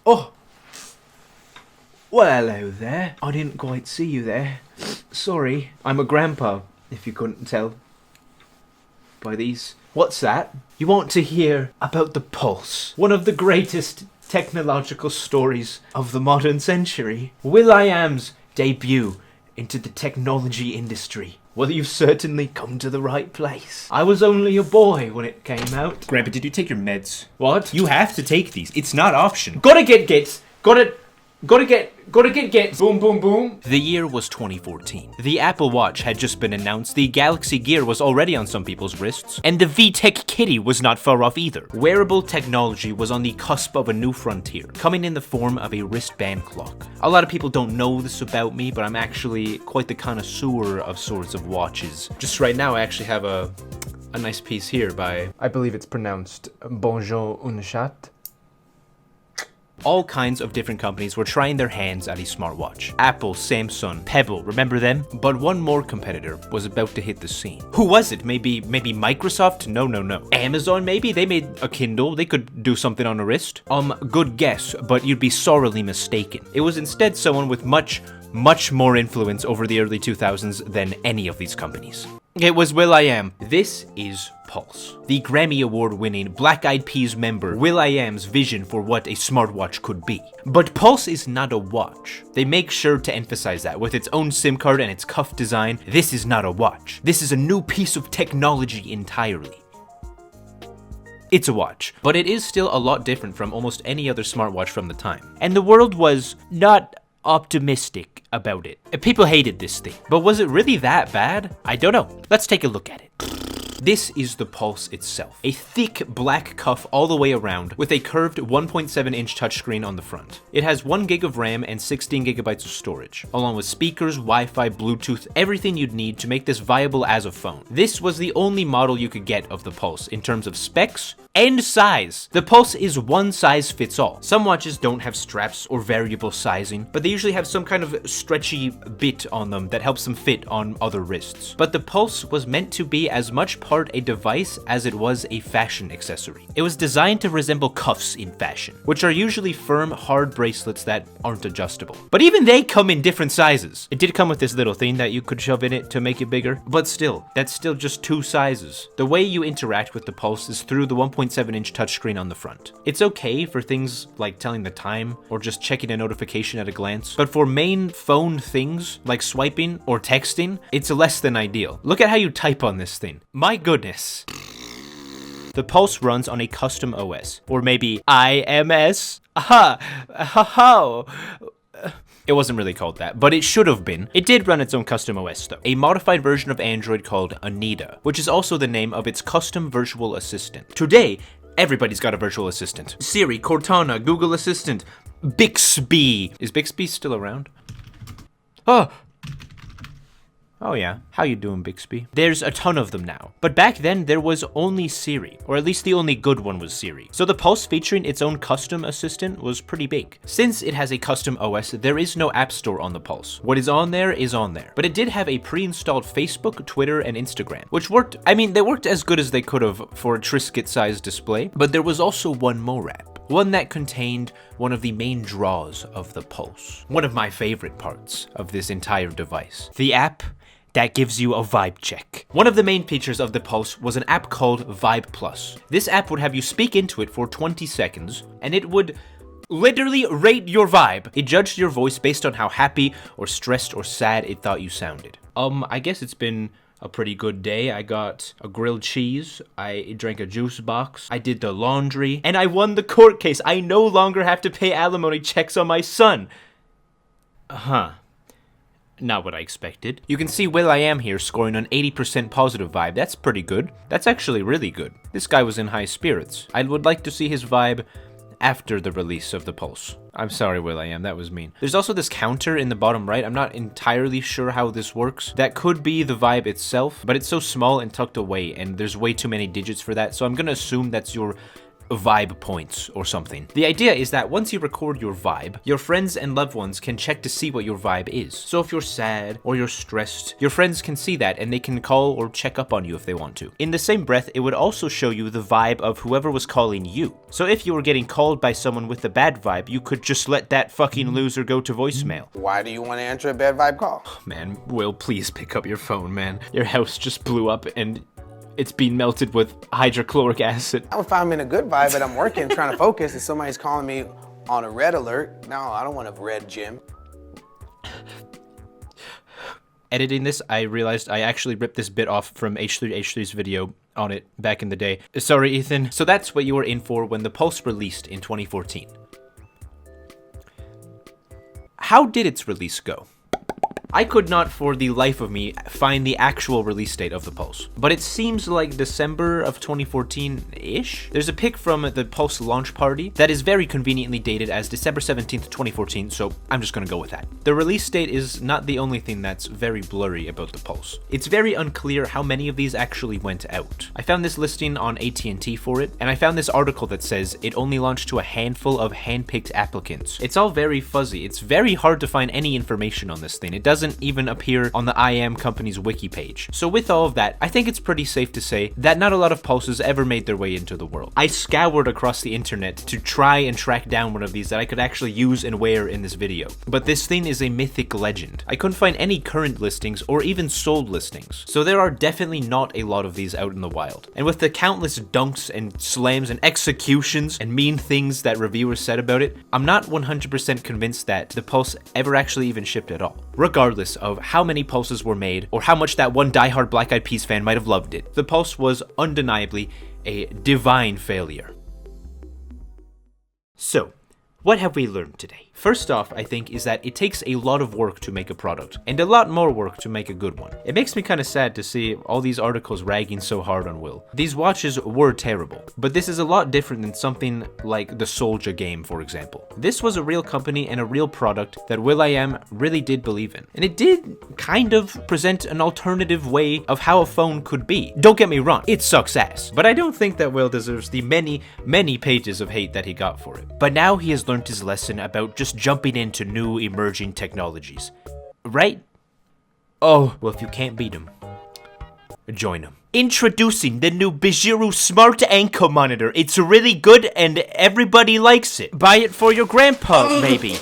Oh! Well, hello there. I didn't quite see you there. Sorry. I'm a grandpa, if you couldn't tell by these. What's that? You want to hear about the Pulse, one of the greatest technological stories of the modern century. Will.I.Am's debut into the technology industry. Well, you've certainly come to the right place. I was only a boy when it came out. Grandpa, did you take your meds? What? You have to take these. It's not optional. Gotta get gets. Gotta get gets. Boom, boom, boom. The year was 2014. The Apple Watch had just been announced, the Galaxy Gear was already on some people's wrists, and the VTech Kitty was not far off either. Wearable technology was on the cusp of a new frontier, coming in the form of a wristband clock. A lot of people don't know this about me, but I'm actually quite the connoisseur of sorts of watches. Just right now, I actually have a nice piece here by, I believe it's pronounced Bonjour une chat. all kinds of different companies were trying their hands at a smartwatch. Apple, Samsung, Pebble, remember them? But one more competitor was about to hit the scene. Who was it? Maybe Microsoft? No. Amazon maybe? They made a Kindle, they could do something on a wrist. Good guess, but you'd be sorely mistaken. It was instead someone with much more influence over the early 2000s than any of these companies. It was Will.I.Am. This is Pulse, the Grammy Award-winning Black Eyed Peas member Will.I.Am's vision for what a smartwatch could be. But Pulse is not a watch. They make sure to emphasize that with its own SIM card and its cuff design. This is not a watch. This is a new piece of technology entirely. It's a watch, but it is still a lot different from almost any other smartwatch from the time. And the world was not optimistic about it. People hated this thing, but was it really that bad? I don't know. Let's take a look at it. This is the Pulse itself. A thick black cuff all the way around with a curved 1.7-inch touchscreen on the front. It has 1 gig of RAM and 16 gigabytes of storage, along with speakers, Wi-Fi, Bluetooth, everything you'd need to make this viable as a phone. This was the only model you could get of the Pulse in terms of specs and size. The Pulse is one size fits all. Some watches don't have straps or variable sizing, but they usually have some kind of stretchy bit on them that helps them fit on other wrists. But the Pulse was meant to be as much part a device as it was a fashion accessory. It was designed to resemble cuffs in fashion, which are usually firm, hard bracelets that aren't adjustable. But even they come in different sizes. It did come with this little thing that you could shove in it to make it bigger, but still, that's still just 2 sizes. The way you interact with the Pulse is through the 1.7-inch touchscreen on the front. It's okay for things like telling the time or just checking a notification at a glance, but for main phone things like swiping or texting, it's less than ideal. Look at how you type on this thing. My goodness. The Pulse runs on a custom OS, or maybe IMS. It wasn't really called that, but it should have been. It did run its own custom OS though. A modified version of Android called Anita, which is also the name of its custom virtual assistant. Today, everybody's got a virtual assistant. Siri, Cortana, Google Assistant, Bixby. Is Bixby still around? Oh yeah, how you doing, Bixby? There's a ton of them now. But back then, there was only Siri, or at least the only good one was Siri. So the Pulse featuring its own custom assistant was pretty big. Since it has a custom OS, there is no app store on the Pulse. What is on there is on there. But it did have a pre-installed Facebook, Twitter, and Instagram, which worked, they worked as good as they could have for a Triscuit-sized display, but there was also one more app. One that contained one of the main draws of the Pulse. One of my favorite parts of this entire device. The app that gives you a vibe check. One of the main features of the Pulse was an app called Vibe Plus. This app would have you speak into it for 20 seconds, and it would literally rate your vibe. It judged your voice based on how happy or stressed or sad it thought you sounded. I guess it's been a pretty good day. I got a grilled cheese, I drank a juice box, I did the laundry, and I won the court case. I no longer have to pay alimony checks on my son. Not what I expected. You can see Will.I.Am here scoring an 80% positive vibe. That's pretty good. That's actually really good. This guy was in high spirits. I would like to see his vibe after the release of the Pulse. I'm sorry, Will.I.Am, that was mean. There's also this counter in the bottom right. I'm not entirely sure how this works. That could be the vibe itself, but it's so small and tucked away, and there's way too many digits for that, so I'm gonna assume that's your vibe points or something. The idea is that once you record your vibe, your friends and loved ones can check to see what your vibe is. So if you're sad or you're stressed, your friends can see that and they can call or check up on you if they want to. In the same breath, it would also show you the vibe of whoever was calling you. So if you were getting called by someone with a bad vibe, you could just let that fucking loser go to voicemail. Why do you want to answer a bad vibe call? Man, Will, please pick up your phone, man. Your house just blew up and it's being melted with hydrochloric acid. If I'm in a good vibe and I'm working, trying to focus, and somebody's calling me on a red alert, no, I don't want a red gym. Editing this, I realized I actually ripped this bit off from H3H3's video on it back in the day. Sorry, Ethan. So that's what you were in for when the Pulse released in 2014. How did its release go? I could not for the life of me find the actual release date of the Pulse, but it seems like December of 2014-ish. There's a pic from the Pulse launch party that is very conveniently dated as December 17th, 2014, so I'm just gonna go with that. The release date is not the only thing that's very blurry about the Pulse. It's very unclear how many of these actually went out. I found this listing on AT&T for it, and I found this article that says it only launched to a handful of hand-picked applicants. It's all very fuzzy. It's very hard to find any information on this thing. It doesn't even appear on the Will.I.Am company's wiki page. So with all of that, I think it's pretty safe to say that not a lot of pulses ever made their way into the world. I scoured across the internet to try and track down one of these that I could actually use and wear in this video, but this thing is a mythic legend. I couldn't find any current listings or even sold listings, so there are definitely not a lot of these out in the wild. And with the countless dunks and slams and executions and mean things that reviewers said about it, I'm not 100% convinced that the Pulse ever actually even shipped at all. Regardless of how many Pulses were made or how much that one diehard Black Eyed Peas fan might have loved it, the Pulse was undeniably a divine failure. So, what have we learned today? First off, I think, is that it takes a lot of work to make a product, and a lot more work to make a good one. It makes me kind of sad to see all these articles ragging so hard on Will. These watches were terrible, but this is a lot different than something like the Soldier game, for example. This was a real company and a real product that Will.I.Am really did believe in, and it did kind of present an alternative way of how a phone could be. Don't get me wrong, it sucks ass, but I don't think that Will deserves the many pages of hate that he got for it. But now he has learned his lesson about just jumping into new emerging technologies. Right? Oh, well, if you can't beat them, join them. Introducing the new bjiru smart ankle monitor. It's really good and everybody likes it. Buy it for your grandpa, maybe.